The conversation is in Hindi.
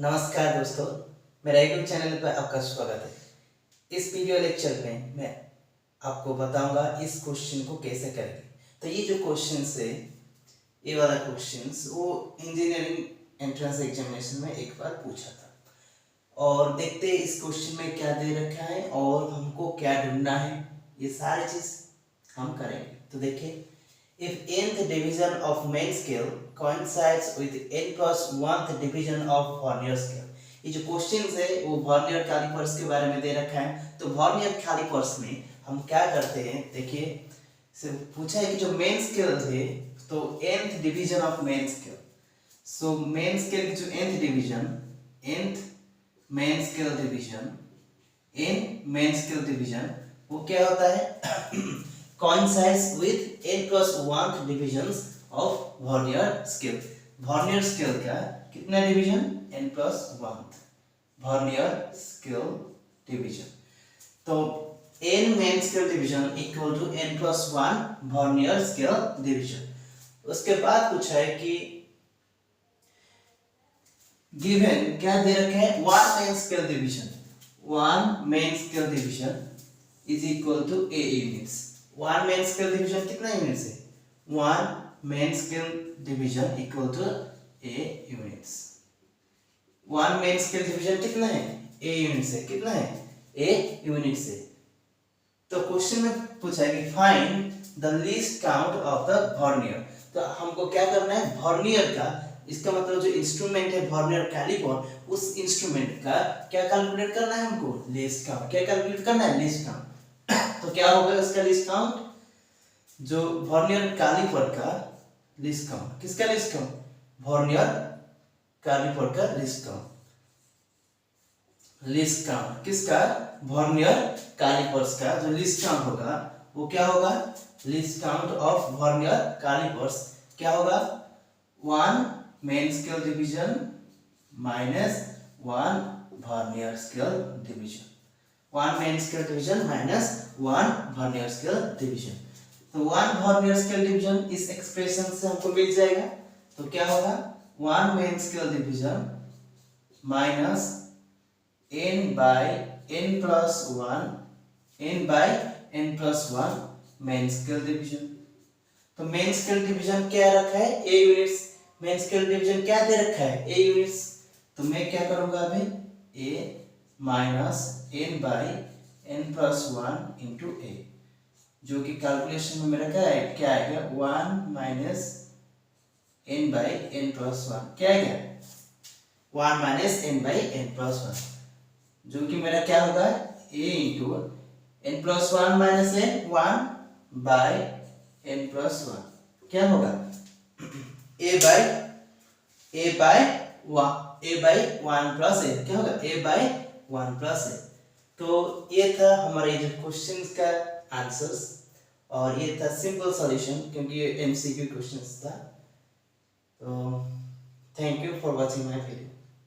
नमस्कार दोस्तों, मेरा यूट्यूब चैनल पर आपका स्वागत है। इस वीडियो लेक्चर में मैं आपको बताऊंगा इस क्वेश्चन को कैसे करेंगे। तो ये जो क्वेश्चन है, ये वाला क्वेश्चन वो इंजीनियरिंग एंट्रेंस एग्जामिनेशन में एक बार पूछा था। और देखते हैं इस क्वेश्चन में क्या दे रखा है और हमको क्या ढूंढना है, ये सारी चीज हम करेंगे। तो देखिए, if nth division of main scale coincides with n plus 1th division of vernier scale। ये जो क्वेश्चन है वो वर्नियर कैलिपर्स के बारे में दे रखा है। तो वर्नियर कैलिपर्स में हम क्या करते हैं, देखिए पूछा है कि जो मेन स्केल है तो nth division of main scale. So main scale की जो nth division, nth main scale division, n main scale division वो क्या होता है coincides with n plus 1th divisions of vernier scale। vernier scale का कितना division, n plus 1th vernier scale division। तो n main scale division equal to n plus 1 vernier scale division। उसके बाद पूछा है कि given क्या दे रखे हैं, 1 main scale division, 1 main scale division is equal to a units। 1 main scale division कितना यूनिट्स है, 1 main scale division equal to a units. 1 main scale division कितना है, a यूनिट्स है। कितना है, a यूनिट्स है। तो क्वेश्चन में पूछा है कि find the least count of the vernier. तो हमको क्या करना है, वर्नियर का, इसका मतलब जो इंस्ट्रूमेंट है वर्नियर कैलिपर, उस इंस्ट्रूमेंट का क्या कैलकुलेट करना है हमको, लीस्ट काउंट। क्या कैलकुलेट करना है, लीस्ट काउंट। तो क्या होगा इसका लीस्ट काउंट, जो वर्नियर कैलिपर का लीस्ट काउंट। किसका लीस्ट काउंट, वर्नियर कैलिपर का लीस्ट काउंट। लीस्ट काउंट किसका, वर्नियर कैलिपर्स का जो लीस्ट काउंट होगा वो क्या होगा, least count of vernier calipers क्या होगा, 1 main scale division minus 1 vernier scale division. 1 main scale division minus 1 vernier scale division. तो 1 वर्नियर स्केल डिवीजन इस एक्सप्रेशन से हमको मिल जाएगा। तो क्या होगा, 1 main scale division minus n by n plus 1, n by n plus 1 main scale division. तो मेन स्केल डिवीजन क्या रखा है, a units. Main scale division क्या दे रखा है, a यूनिट्स। तो मैं क्या करूंगा अभी, a minus n by n plus 1 into a, जो कि कैलकुलेशन में मेरा क्या आएगा 1 minus n by n plus 1 क्या आएगा 1 minus n by n plus 1, जो कि मेरा क्या होगा a into n plus 1 minus n 1 by n plus 1 क्या होगा a बाई 1 प्लस a क्या होगा a बाई 1 प्लस है। तो ये था हमारे जो क्वेश्चंस का आंसर्स, और ये था सिंपल सॉल्यूशन क्योंकि ये एमसीक्यू क्वेश्चंस था। तो thank you for watching my video.